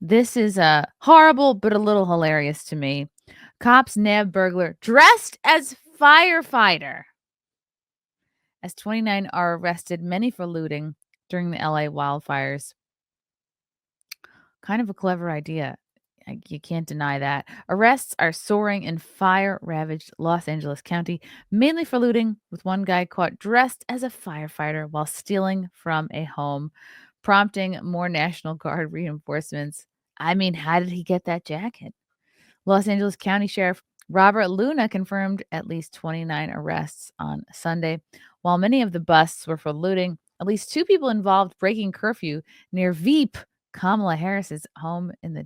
This is horrible, but a little hilarious to me. Cops nab burglar dressed as firefighter. As 29 are arrested, many for looting during the LA wildfires. Kind of a clever idea. You can't deny that. Arrests are soaring in fire ravaged Los Angeles County, mainly for looting, with one guy caught dressed as a firefighter while stealing from a home, prompting more National Guard reinforcements. I mean, how did he get that jacket? Los Angeles County Sheriff Robert Luna confirmed at least 29 arrests on Sunday. While many of the busts were for looting, at least two people involved breaking curfew near Veep, Kamala Harris's home in the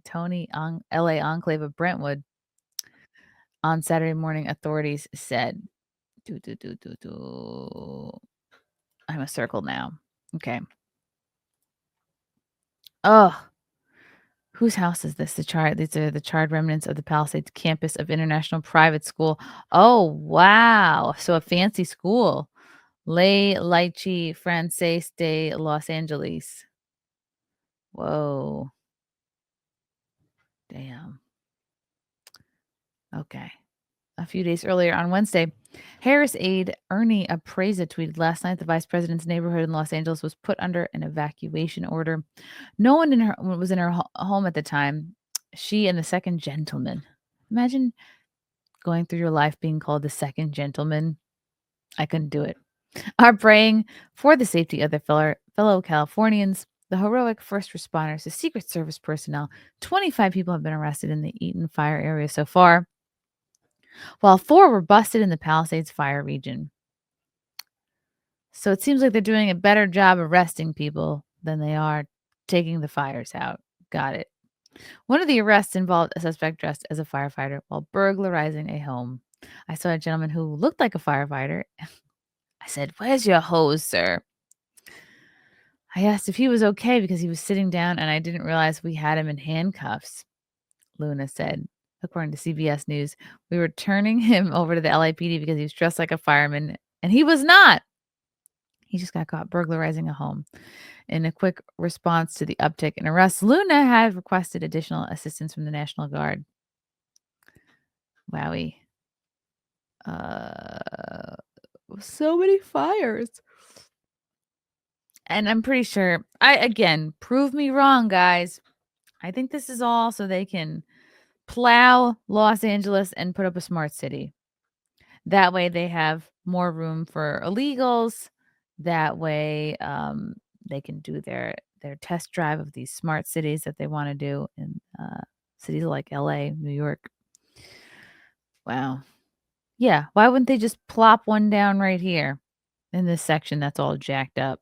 LA enclave of Brentwood. On Saturday morning, authorities said, do, do, do, do, do. I'm a circle now. Okay. Oh, whose house is this? These are the charred remnants of the Palisades campus of International Private School. Oh, wow. So a fancy school. Le Lychee Frances de Los Angeles. Whoa. Damn. Okay. A few days earlier on Wednesday, Harris aide Ernie Apreza tweeted last night the vice president's neighborhood in Los Angeles was put under an evacuation order. No one was in her home at the time. She and the second gentleman. Imagine going through your life being called the second gentleman. I couldn't do it. Are praying for the safety of their fellow Californians, the heroic first responders, the Secret Service personnel. 25 people have been arrested in the Eaton fire area so far, while 4 were busted in the Palisades fire region. So it seems like they're doing a better job arresting people than they are taking the fires out. Got it. One of the arrests involved a suspect dressed as a firefighter while burglarizing a home. I saw a gentleman who looked like a firefighter. I said, "Where's your hose, sir?" I asked if he was okay because he was sitting down and I didn't realize we had him in handcuffs, Luna said. According to CBS News, we were turning him over to the LAPD because he was dressed like a fireman, and he was not. He just got caught burglarizing a home. In a quick response to the uptick in arrests, Luna had requested additional assistance from the National Guard. Wowie. So many fires. And I'm pretty sure, again, prove me wrong, guys. I think this is all so they can plow Los Angeles and put up a smart city. That way they have more room for illegals. That way they can do their test drive of these smart cities that they want to do in cities like LA, New York. Wow. Yeah. Why wouldn't they just plop one down right here in this section that's all jacked up?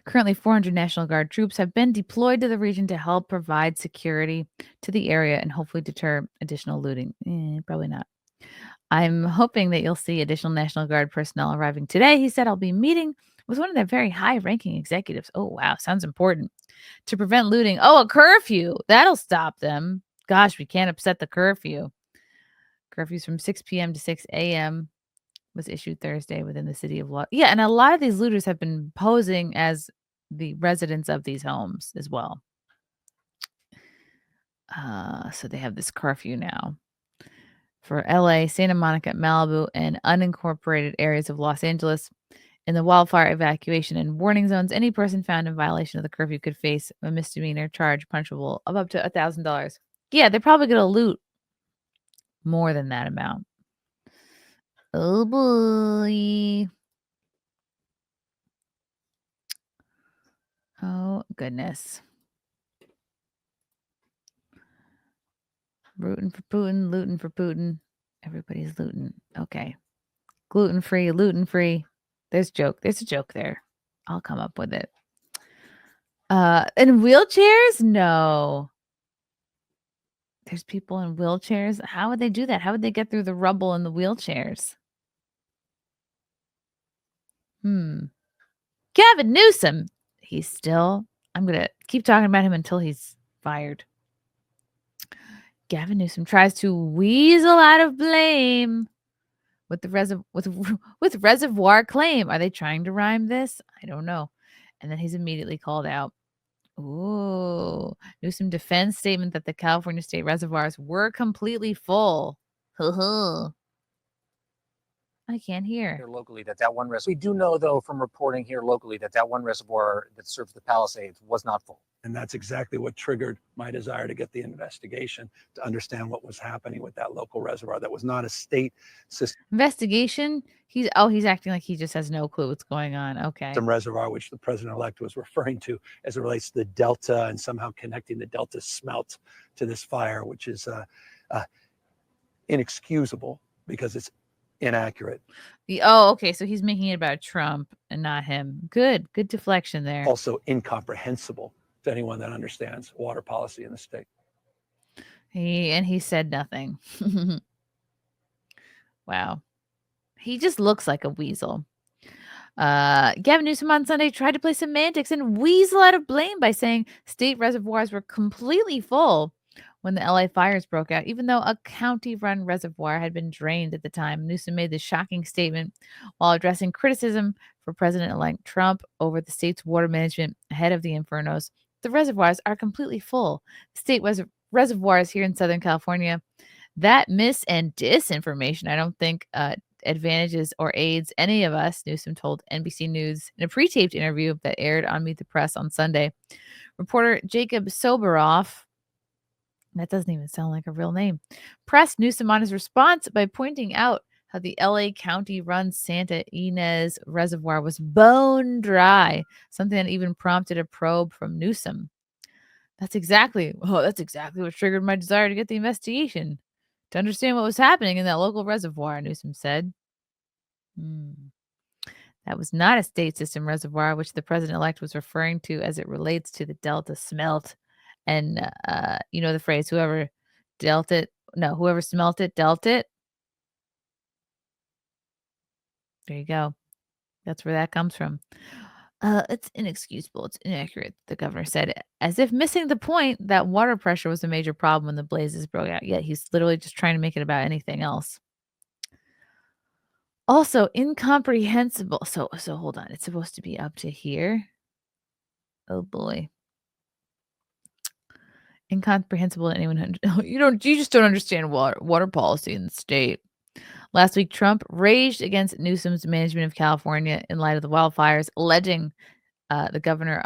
Currently, 400 National Guard troops have been deployed to the region to help provide security to the area and hopefully deter additional looting. Probably not. I'm hoping that you'll see additional National Guard personnel arriving today. He said, I'll be meeting with one of their very high ranking executives. Oh, wow. Sounds important. To prevent looting. Oh, a curfew. That'll stop them. Gosh, we can't upset the curfew. Curfews from 6 p.m. to 6 a.m. was issued Thursday within the city of Yeah, and a lot of these looters have been posing as the residents of these homes as well. So they have this curfew now. For LA, Santa Monica, Malibu, and unincorporated areas of Los Angeles. In the wildfire evacuation and warning zones, any person found in violation of the curfew could face a misdemeanor charge punishable of up to $1,000. Yeah, they're probably going to loot more than that amount. Oh boy. Oh goodness. Rooting for Putin, looting for Putin. Everybody's looting. Okay. Gluten-free, looting-free. There's a joke there. I'll come up with it. In wheelchairs? No. There's people in wheelchairs. How would they do that? How would they get through the rubble in the wheelchairs? Gavin Newsom. I'm going to keep talking about him until he's fired. Gavin Newsom tries to weasel out of blame with the with reservoir claim. Are they trying to rhyme this? I don't know. And then he's immediately called out. Ooh, Newsom defends statement that the California state reservoirs were completely full. I can't hear. Here locally, that one reservoir. We do know, though, from reporting here locally, that one reservoir that serves the Palisades was not full. And that's exactly what triggered my desire to get the investigation to understand what was happening with that local reservoir. That was not a state system Investigation? He's acting like he just has no clue what's going on. Okay. reservoir, which the president-elect was referring to as it relates to the Delta and somehow connecting the Delta smelt to this fire, which is inexcusable because it's inaccurate. Okay. So he's making it about Trump and not him. Good deflection there. Also incomprehensible to anyone that understands water policy in the state. He said nothing. Wow. He just looks like a weasel. Gavin Newsom on Sunday tried to play semantics and weasel out of blame by saying state reservoirs were completely full when the LA fires broke out, even though a county-run reservoir had been drained at the time. Newsom made this shocking statement while addressing criticism for President-elect Trump over the state's water management ahead of the infernos. The reservoirs are completely full. State reservoirs here in Southern California. That mis and disinformation, I don't think advantages or aids any of us, Newsom told NBC News in a pre-taped interview that aired on Meet the Press on Sunday. Reporter Jacob Soberoff, that doesn't even sound like a real name, pressed Newsom on his response by pointing out how the LA County-run Santa Ynez Reservoir was bone dry, something that even prompted a probe from Newsom. That's exactly what triggered my desire to get the investigation, to understand what was happening in that local reservoir, Newsom said. That was not a state system reservoir, which the president-elect was referring to as it relates to the Delta smelt. And you know the phrase, whoever smelt it, dealt it. There you go. That's where that comes from. It's inexcusable. It's inaccurate, the governor said, as if missing the point that water pressure was a major problem when the blazes broke out. Yet he's literally just trying to make it about anything else. Also incomprehensible. So hold on. It's supposed to be up to here. Oh boy. Incomprehensible to anyone who you just don't understand water policy in the state. Last week, Trump raged against Newsom's management of California in light of the wildfires, alleging the governor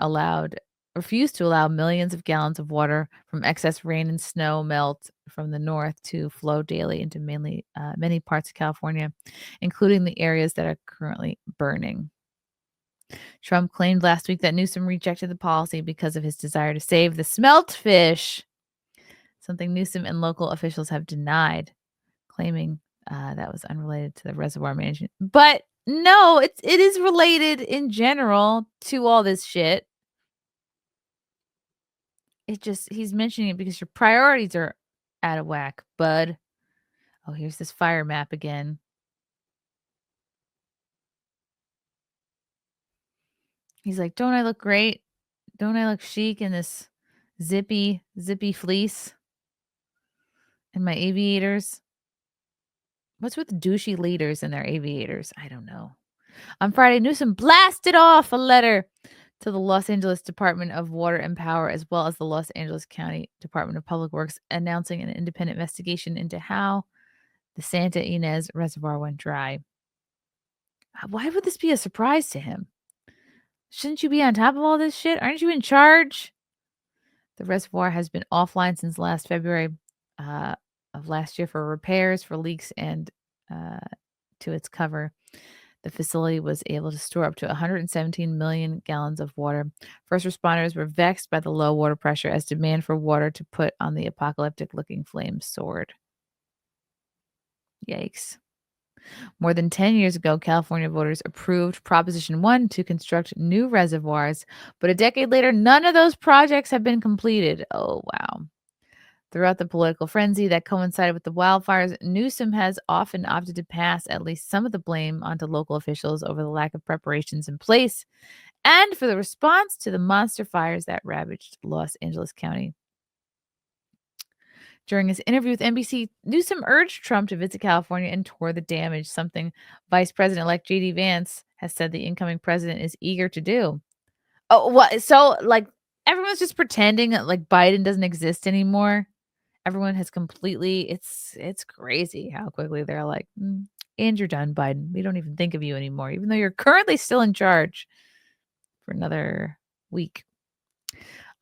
refused to allow millions of gallons of water from excess rain and snow melt from the north to flow daily into many parts of California, including the areas that are currently burning. Trump claimed last week that Newsom rejected the policy because of his desire to save the smelt fish, something Newsom and local officials have denied, claiming that was unrelated to the reservoir management. But no, it is related in general to all this shit. He's mentioning it because your priorities are out of whack, bud. Oh, here's this fire map again. He's like, don't I look great? Don't I look chic in this zippy fleece and my aviators? What's with douchey leaders and their aviators? I don't know. On Friday, Newsom blasted off a letter to the Los Angeles Department of Water and Power, as well as the Los Angeles County Department of Public Works, announcing an independent investigation into how the Santa Ynez Reservoir went dry. Why would this be a surprise to him? Shouldn't you be on top of all this shit? Aren't you in charge? The reservoir has been offline since last February of last year for repairs, for leaks, and to its cover. The facility was able to store up to 117 million gallons of water. First responders were vexed by the low water pressure as demand for water to put on the apocalyptic-looking flames soared. Yikes. More than 10 years ago, California voters approved Proposition 1 to construct new reservoirs, but a decade later, none of those projects have been completed. Oh, wow. Throughout the political frenzy that coincided with the wildfires, Newsom has often opted to pass at least some of the blame onto local officials over the lack of preparations in place and for the response to the monster fires that ravaged Los Angeles County. During his interview with NBC, Newsom urged Trump to visit California and tour the damage, something Vice President-elect J.D. Vance has said the incoming president is eager to do. Oh, what? So, like, everyone's just pretending that like Biden doesn't exist anymore. Everyone has completely, it's crazy how quickly they're like, and you're done, Biden. We don't even think of you anymore, even though you're currently still in charge for another week.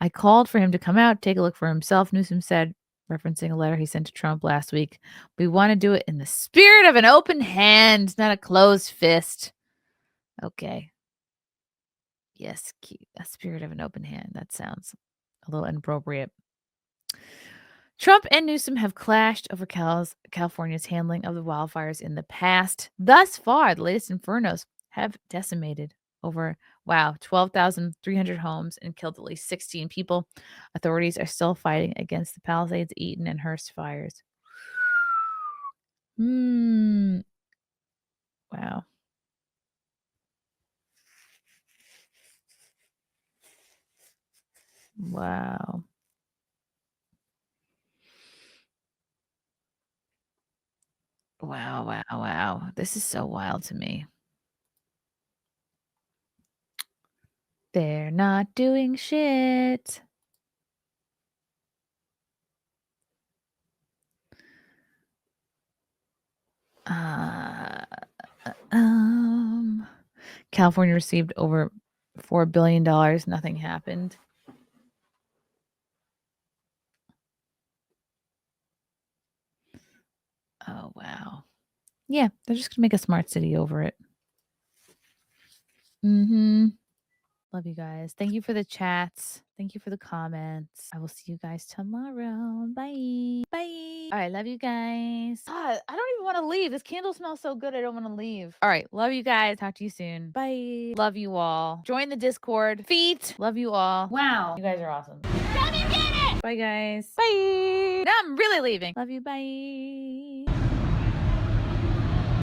I called for him to come out, take a look for himself, Newsom said, referencing a letter he sent to Trump last week. We want to do it in the spirit of an open hand, not a closed fist. Okay. Yes, a spirit of an open hand. That sounds a little inappropriate. Trump and Newsom have clashed over California's handling of the wildfires in the past. Thus far, the latest infernos have decimated over 12,300 homes and killed at least 16 people. Authorities are still fighting against the Palisades, Eaton, and Hearst fires. Wow. Wow. Wow. This is so wild to me. They're not doing shit. California received over $4 billion. Nothing happened. Oh, wow. Yeah, they're just going to make a smart city over it. Love you guys. Thank you for the chats. Thank you for the comments. I will see you guys tomorrow. Bye. Bye. All right. Love you guys. God, I don't even want to leave. This candle smells so good. I don't want to leave. All right. Love you guys. Talk to you soon. Bye. Love you all. Join the Discord. Feet. Love you all. Wow. You guys are awesome. Come and get it. Bye, guys. Bye. Now I'm really leaving. Love you. Bye.